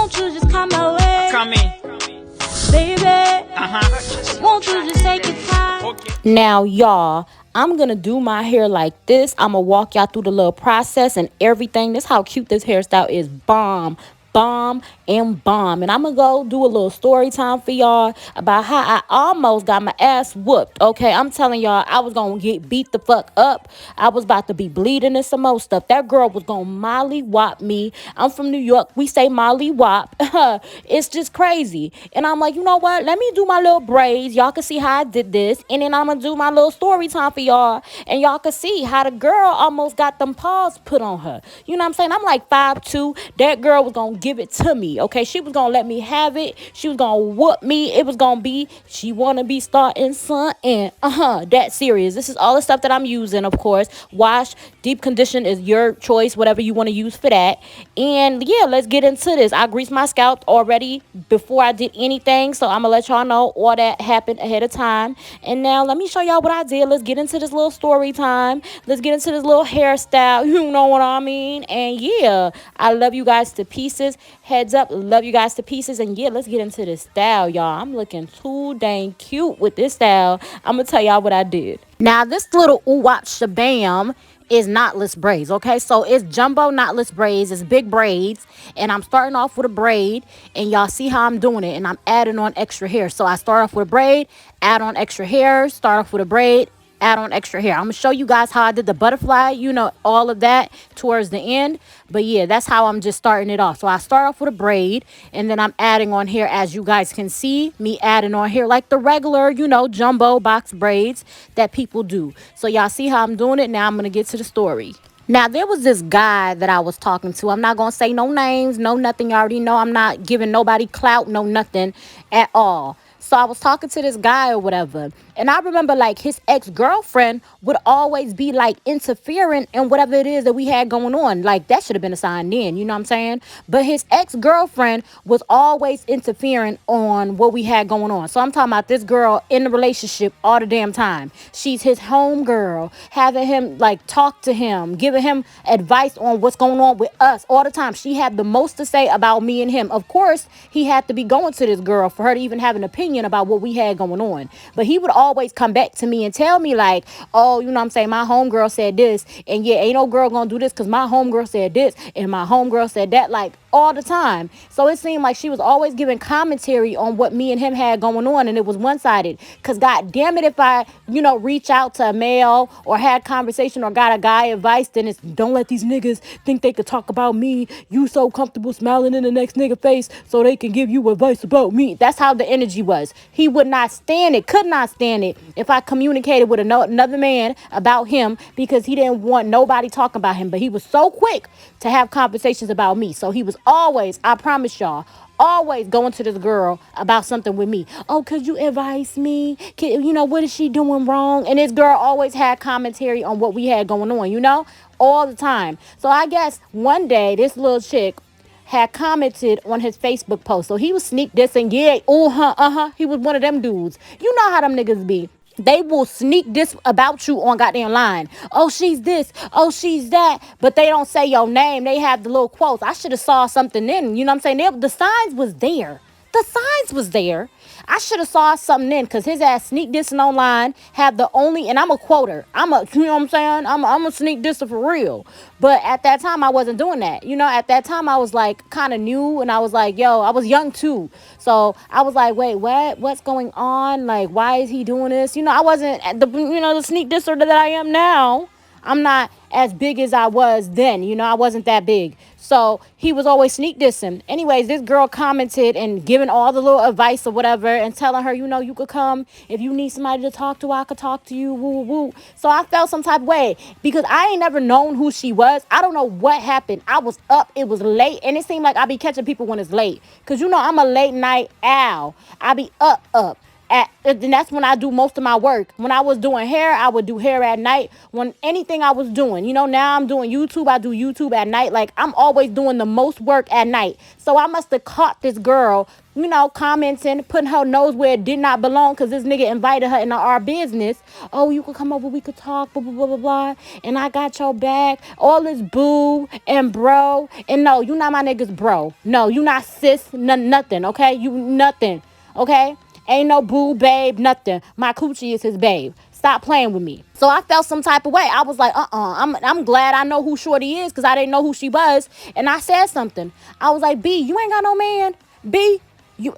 Won't you just come my way? Come in. Baby, won't you just take your time? Okay. Now, y'all, I'm going to do my hair like this. I'm going to walk y'all through the little process and everything. This how cute this hairstyle is. Bomb. Bomb and bomb. And I'm gonna go do a little story time for y'all about how I almost got my ass whooped. Okay, I'm telling y'all, I was gonna get beat the fuck up. I was about to be bleeding and some more stuff. That girl was gonna molly wop me. I'm from New York, we say molly wop. It's just crazy. And I'm like, you know what, let me do my little braids. Y'all can see how I did this. And then I'm gonna do my little story time for y'all, and y'all can see how the girl almost got them paws put on her. You know what I'm saying? I'm like 5'2". That girl was gonna give it to me. Okay, she was gonna let me have it. She was gonna whoop me. It was gonna be, she wanna be starting something. That serious. This is all the stuff that I'm using, of course. Wash, deep condition is your choice, whatever you want to use for that. And yeah, let's get into this. I greased my scalp already before I did anything, so I'm gonna let y'all know all that happened ahead of time. And now let me show y'all what I did. Let's get into this little story time. Let's get into this little hairstyle. You know what I mean? And yeah, I love you guys to pieces. Heads up, love you guys to pieces. And yeah, let's get into this style, y'all. I'm looking too dang cute with this style. I'm gonna tell y'all what I did. Now, this little ooh-wop shabam is knotless braids, okay? So it's jumbo knotless braids. It's big braids. And I'm starting off with a braid. And y'all see how I'm doing it. And I'm adding on extra hair. So I start off with a braid, add on extra hair, start off with a braid, add on extra hair. I'm gonna show you guys how I did the butterfly, you know, all of that towards the end. But yeah, that's how I'm just starting it off. So I start off with a braid, and then I'm adding on hair, as you guys can see me adding on hair like the regular, you know, jumbo box braids that people do. So y'all see how I'm doing it. Now I'm gonna get to the story. Now, there was this guy that I was talking to. I'm not going to say no names, no nothing. You already know I'm not giving nobody clout, no nothing at all. So I was talking to this guy or whatever. And I remember, like, his ex-girlfriend would always be, like, interfering in whatever it is that we had going on. Like, that should have been a sign then, you know what I'm saying? But his ex-girlfriend was always interfering on what we had going on. So I'm talking about this girl in the relationship all the damn time. She's his home girl, having him, like, talk to him, giving him advice on what's going on with us all the time. She had the most to say about me and him. Of course, he had to be going to this girl for her to even have an opinion about what we had going on. But he would always come back to me and tell me, like, oh, you know what I'm saying, my homegirl said this, and yeah, ain't no girl gonna do this because my homegirl said this and my homegirl said that, like, all the time. So it seemed like she was always giving commentary on what me and him had going on, and it was one-sided. Because god damn it, if I, you know, reach out to a male or had conversation or got a guy advice, then it's don't let these niggas think they could talk about me. You so comfortable smiling in the next nigga face so they can give you advice about me. That's how the energy was. He would not stand it, could not stand it if I communicated with another man about him, because he didn't want nobody talking about him. But he was so quick to have conversations about me. So he was always, I promise y'all, always going to this girl about something with me. Oh, could you advise me? You know, what is she doing wrong? And this girl always had commentary on what we had going on, you know, all the time. So I guess one day this little chick had commented on his Facebook post. So he was sneak dissing. Yeah, he was one of them dudes. You know how them niggas be. They will sneak this about you on goddamn line. Oh, she's this. Oh, she's that. But they don't say your name. They have the little quotes. I should have saw something in. You know what I'm saying? The signs was there. The signs was there. I should have saw something in, because his ass sneak dissing online, have the only, and I'm a quoter. You know what I'm saying? I'm a sneak disser for real. But at that time, I wasn't doing that. You know, at that time, I was like kind of new, and I was like, yo, I was young too. So I was like, wait, what's going on? Like, why is he doing this? You know, I wasn't the sneak disser that I am now. I'm not as big as I was then. You know, I wasn't that big. So he was always sneak dissing. Anyways, this girl commented and giving all the little advice or whatever and telling her, you know, you could come. If you need somebody to talk to, I could talk to you. Woo, woo, woo. So I felt some type of way because I ain't never known who she was. I don't know what happened. I was up. It was late. And it seemed like I be catching people when it's late. Because, you know, I'm a late night owl. I be up. And that's when I do most of my work. When I was doing hair, I would do hair at night. When anything I was doing, now I'm doing YouTube. I do YouTube at night. Like, I'm always doing the most work at night. So I must have caught this girl, commenting, putting her nose where it did not belong because this nigga invited her into our business. Oh, you could come over, we could talk, blah, blah, blah, blah, blah. And I got your back. All this boo and bro. And no, you not my niggas bro. No, you not sis, nothing, okay? You nothing, okay? Ain't no boo, babe, nothing. My coochie is his babe. Stop playing with me. So I felt some type of way. I was like, I'm glad I know who Shorty is because I didn't know who she was. And I said something. I was like, B, you ain't got no man. B,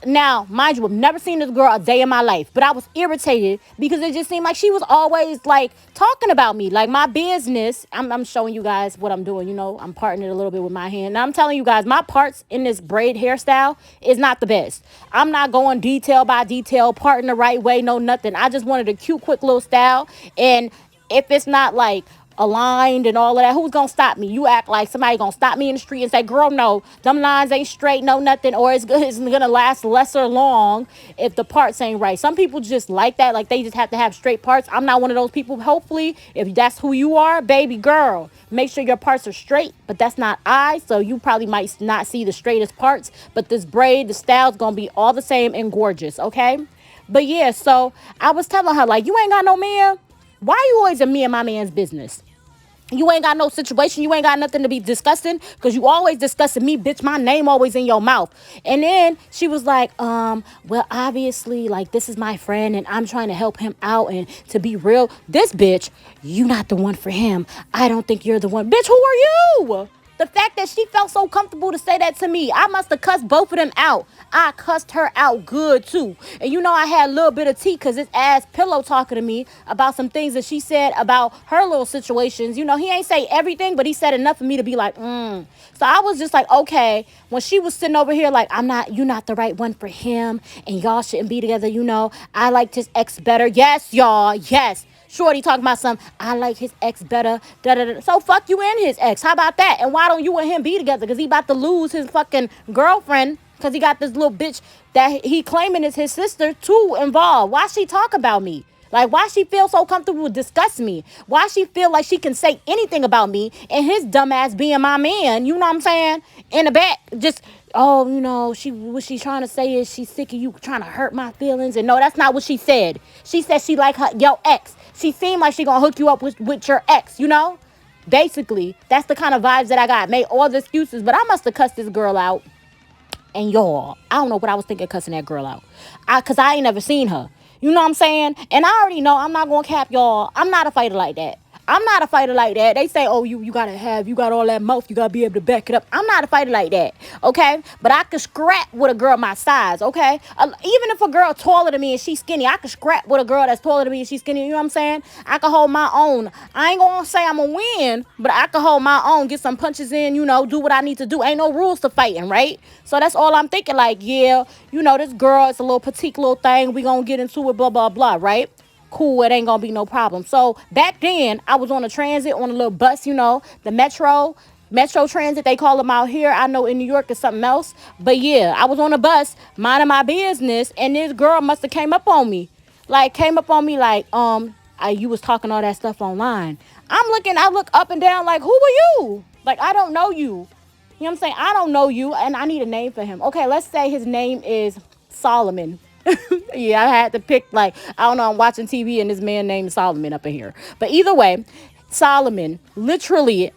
now, mind you, I've never seen this girl a day in my life, but I was irritated because it just seemed like she was always like talking about me, like my business. I'm showing you guys what I'm doing. I'm parting it a little bit with my hand. Now I'm telling you guys, my parts in this braid hairstyle is not the best. I'm not going detail by detail, parting the right way, no nothing. I just wanted a cute, quick little style. And if it's not like aligned and all of that, who's gonna stop me? You act like somebody gonna stop me in the street and say, girl, no, them lines ain't straight, no nothing, or it's gonna last lesser long if the parts ain't right. Some people just like that, like they just have to have straight parts. I'm not one of those people. Hopefully, if that's who you are, baby girl, make sure your parts are straight, but that's not so you probably might not see the straightest parts, but this braid, the style's gonna be all the same and gorgeous, okay? But yeah, so I was telling her, like, you ain't got no man. Why you always in me and my man's business? You ain't got no situation. You ain't got nothing to be discussing because you always discussing me, bitch. My name always in your mouth. And then she was like, well, obviously, like, this is my friend and I'm trying to help him out. And to be real, this bitch, you not the one for him. I don't think you're the one. Bitch, who are you? The fact that she felt so comfortable to say that to me, I must have cussed both of them out. I cussed her out good, too. And I had a little bit of tea because his ass pillow talking to me about some things that she said about her little situations. He ain't say everything, but he said enough for me to be like, So I was just like, okay. When she was sitting over here like, you're not the right one for him. And y'all shouldn't be together, I liked his ex better. Yes, y'all. Yes. Shorty talking about I like his ex better. Da, da, da. So fuck you and his ex. How about that? And why don't you and him be together? Because he about to lose his fucking girlfriend because he got this little bitch that he claiming is his sister too involved. Why she talk about me? Like, why she feel so comfortable to discuss me? Why she feel like she can say anything about me and his dumbass being my man, you know what I'm saying? In the back, just, what she trying to say is she's sick of you trying to hurt my feelings. And no, that's not what she said. She said she like your ex. She seemed like she gonna hook you up with your ex, Basically, that's the kind of vibes that I got. Made all the excuses, but I must have cussed this girl out. And y'all, I don't know what I was thinking cussing that girl out. Because I ain't never seen her. You know what I'm saying? And I already know I'm not going to cap y'all. I'm not a fighter like that. I'm not a fighter like that. They say, oh, you got all that mouth. You got to be able to back it up. I'm not a fighter like that, okay? But I could scrap with a girl my size, okay? Even if a girl taller than me and she's skinny, I could scrap with a girl that's taller than me and she's skinny. You know what I'm saying? I could hold my own. I ain't going to say I'm going to win, but I could hold my own, get some punches in, do what I need to do. Ain't no rules to fighting, right? So that's all I'm thinking. Like, yeah, this girl, it's a little petite little thing. We going to get into it, blah, blah, blah, right? Cool, it ain't gonna be no problem. So back then I was on a transit, on a little bus, the metro transit, they call them out here. I know in New York is something else, but yeah, I was on a bus minding my business and this girl must have came up on me like you was talking all that stuff online. I look up and down like, who are you? Like, I don't know you. You know what I'm saying? I don't know you and I need a name for him. Okay, let's say his name is Solomon. Yeah, I had to pick, like, I don't know, I'm watching TV and this man named Solomon up in here. But either way, Solomon, literally,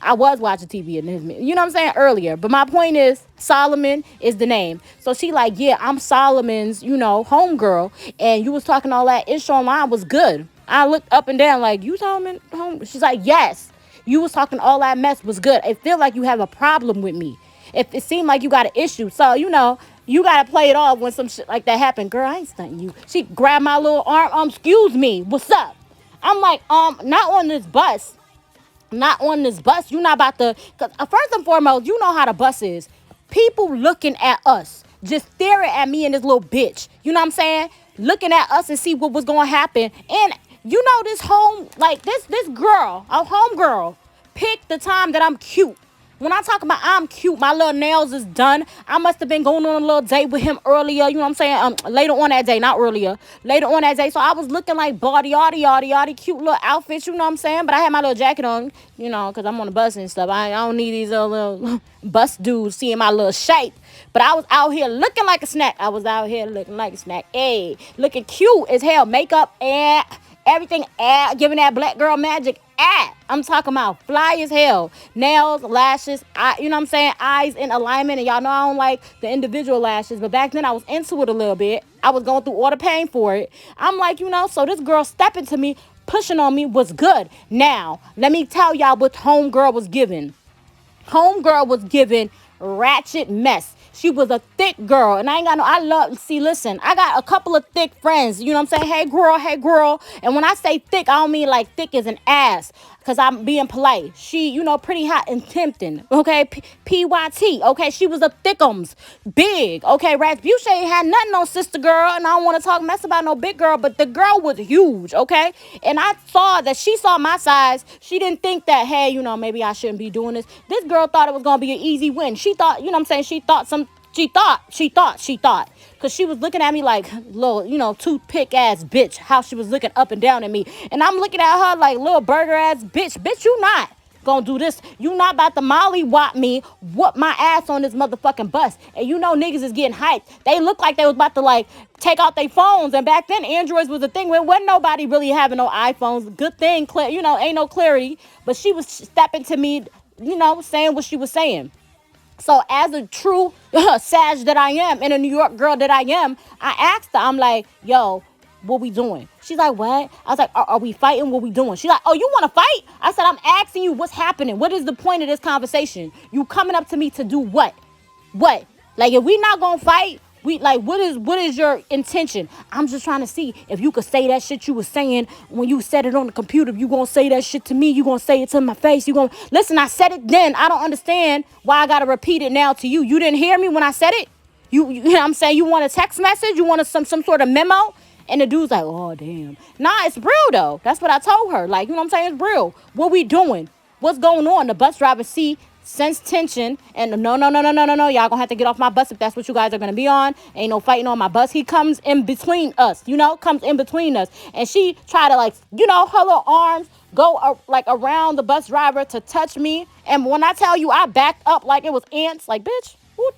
I was watching TV and his, you know what I'm saying, earlier. But my point is, Solomon is the name. So she like, yeah, I'm Solomon's, homegirl. And you was talking all that ish online was good. I looked up and down like, you Solomon home? She's like, yes. You was talking all that mess was good. It feel like you have a problem with me. If it seemed like you got an issue. So, you got to play it off when some shit like that happened. Girl, I ain't stunting you. She grabbed my little arm. Excuse me. What's up? I'm like, not on this bus. Not on this bus. You not about to. Cause first and foremost, you know how the bus is. People looking at us. Just staring at me and this little bitch. You know what I'm saying? Looking at us and see what was going to happen. And this girl, a homegirl, picked the time that I'm cute. When I talk about I'm cute, my little nails is done. I must have been going on a little date with him earlier. You know what I'm saying? Later on that day, not earlier. Later on that day. So I was looking like body, yaddy, cute little outfits. You know what I'm saying? But I had my little jacket on, you know, because I'm on the bus and stuff. I don't need these little bus dudes seeing my little shape. But I was out here looking like a snack. Hey, looking cute as hell. Makeup and everything, giving that black girl magic. I'm talking about fly as hell. Nails, lashes, you know what I'm saying? Eyes in alignment. And y'all know I don't like the individual lashes. But back then I was into it a little bit. I was going through all the pain for it. I'm like, you know, so this girl stepping to me, pushing on me was good. Now, let me tell y'all what homegirl was giving. Homegirl was giving ratchet mess. She was a thick girl. And I got a couple of thick friends. You know what I'm saying? Hey, girl. And when I say thick, I don't mean like thick as an ass. Because I'm being polite. She, you know, pretty hot and tempting. Okay? PYT. Okay? She was a thickums. Big. Okay? Rasputia ain't had nothing on sister girl. And I don't want to talk mess about no big girl. But the girl was huge. Okay? And I saw that she saw my size. She didn't think that, hey, you know, maybe I shouldn't be doing this. This girl thought it was going to be an easy win. She thought, you know what I'm saying? She thought. Because she was looking at me like little, you know, toothpick ass bitch. How she was looking up and down at me. And I'm looking at her like little burger ass bitch. Bitch, you not gonna do this. You not about to molly whoop my ass on this motherfucking bus. And you know niggas is getting hyped. They look like they was about to like take out their phones. And back then Androids was a thing where wasn't nobody really having no iPhones. Good thing, you know, ain't no clarity. But she was stepping to me, you know, saying what she was saying. So as a true Sag that I am and a New York girl that I am, I asked her, I'm like, yo, what we doing? She's like, what? I was like, are we fighting? What we doing? She's like, oh, you want to fight? I said, I'm asking you what's happening. What is the point of this conversation? You coming up to me to do what? What? Like, if we not going to fight, what is your intention? I'm just trying to see if you could say that shit you was saying when you said it on the computer. If you gonna say that shit to me, you gonna say it to my face. You gonna listen. I said it then. I don't understand why I gotta repeat it now to you. You didn't hear me when I said it. You know what I'm saying? You want a text message? You want some sort of memo? And the dude's like, oh damn. Nah, it's real though. That's what I told her. Like, you know what I'm saying? It's real. What we doing? What's going on? The bus driver sense tension and no, y'all gonna have to get off my bus if that's what you guys are gonna be on. Ain't no fighting on my bus. He comes in between us, and she tried to, like, you know, her little arms go like around the bus driver to touch me. And when I tell you I backed up like it was ants, like, bitch, what?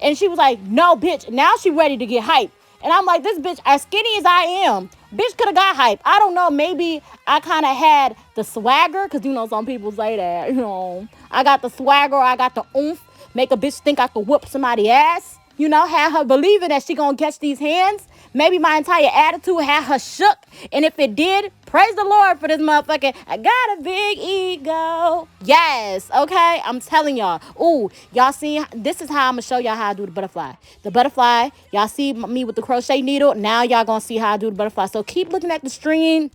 And she was like, no, bitch. Now she ready to get hyped. And I'm like, this bitch, as skinny as I am, bitch could have got hype. I don't know. Maybe I kind of had the swagger. Because, you know, some people say that, you know. I got the swagger. I got the oomph. Make a bitch think I could whoop somebody's ass. You know, have her believing that she going to catch these hands. Maybe my entire attitude had her shook. And if it did, praise the Lord for this motherfucker. I got a big ego. Yes, okay? I'm telling y'all. Ooh, y'all see, this is how I'm going to show y'all how I do the butterfly. The butterfly, y'all see me with the crochet needle. Now y'all going to see how I do the butterfly. So keep looking at the screen.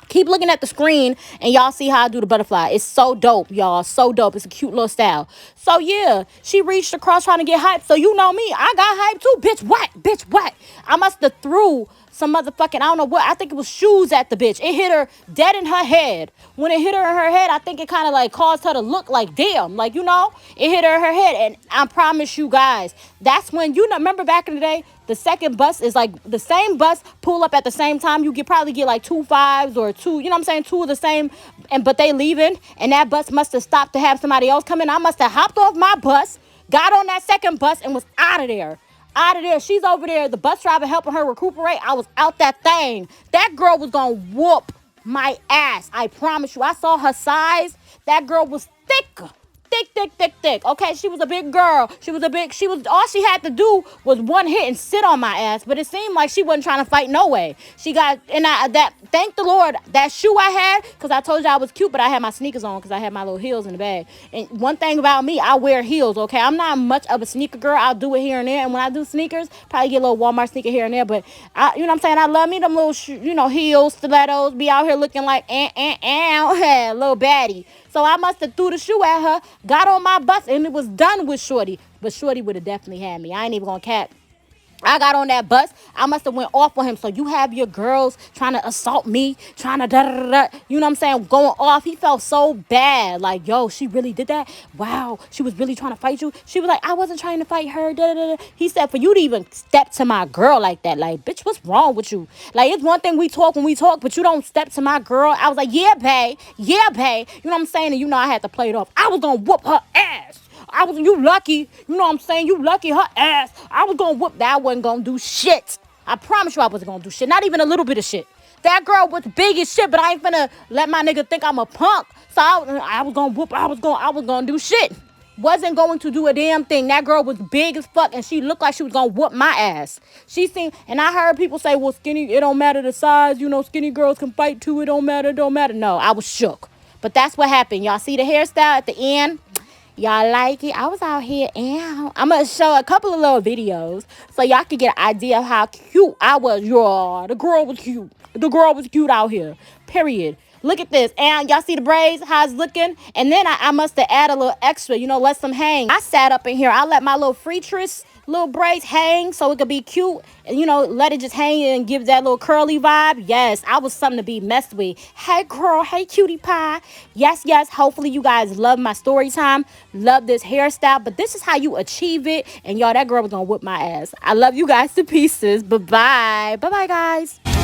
Keep looking at the screen and y'all see how I do the butterfly. It's so dope, y'all. So dope. It's a cute little style. So, yeah, she reached across trying to get hyped. So, you know me. I got hyped too. Bitch, what? I must have threw some motherfucking, I don't know what. I think it was shoes at the bitch. It hit her dead in her head. When it hit her in her head, I think it kind of like caused her to look like, damn. Like, you know, it hit her in her head. And I promise you guys, that's when, you know, remember back in the day, the second bus is like the same bus pull up at the same time. You probably get like 2 5s or 2, you know what I'm saying? 2 of the same, but they leaving. And that bus must have stopped to have somebody else come in. I must have hopped off my bus, got on that second bus and was out of there. She's over there. The bus driver helping her recuperate. I was out that thing. That girl was going to whoop my ass. I promise you. I saw her size. That girl was thick. Thick. Okay, she was a big girl. All she had to do was one hit and sit on my ass. But it seemed like she wasn't trying to fight no way. Thank the Lord, that shoe I had, because I told you I was cute, but I had my sneakers on because I had my little heels in the bag. And one thing about me, I wear heels, okay? I'm not much of a sneaker girl. I'll do it here and there. And when I do sneakers, probably get a little Walmart sneaker here and there. But, you know what I'm saying? I love me them little, heels, stilettos, be out here looking like, little baddie. So I must have threw the shoe at her, got on my bus, and it was done with Shorty. But Shorty would have definitely had me. I ain't even gonna cap. I got on that bus. I must have went off on him. So you have your girls trying to assault me, trying to da-da-da-da, you know what I'm saying, going off. He felt so bad. Like, yo, she really did that? Wow, she was really trying to fight you? She was like, I wasn't trying to fight her. Da-da-da-da. He said, for you to even step to my girl like that, like, bitch, what's wrong with you? Like, it's one thing we talk when we talk, but you don't step to my girl. I was like, yeah, bae. Yeah, bae. You know what I'm saying? And you know I had to play it off. I was going to whoop her ass. You lucky. You know what I'm saying? You lucky her ass. I was going to whoop that. I wasn't going to do shit. I promise you I wasn't going to do shit. Not even a little bit of shit. That girl was big as shit, but I ain't finna let my nigga think I'm a punk. So I was going to whoop. I was going to do shit. Wasn't going to do a damn thing. That girl was big as fuck, and she looked like she was going to whoop my ass. She seemed, and I heard people say, well, skinny, it don't matter the size. You know, skinny girls can fight too. It don't matter. No, I was shook. But that's what happened. Y'all see the hairstyle at the end? Y'all like it? I was out here and I'm going to show a couple of little videos so y'all can get an idea of how cute I was. Y'all, the girl was cute. The girl was cute out here. Period. Look at this. And y'all see the braids, how it's looking? And then I must have added a little extra, you know, let some hang. I sat up in here. I let my little freetress little braids hang so it could be cute. And, you know, let it just hang and give that little curly vibe. Yes, I was something to be messed with. Hey, girl. Hey, cutie pie. Yes. Hopefully you guys love my story time. Love this hairstyle. But this is how you achieve it. And, y'all, that girl was going to whip my ass. I love you guys to pieces. Bye-bye. Bye-bye, guys.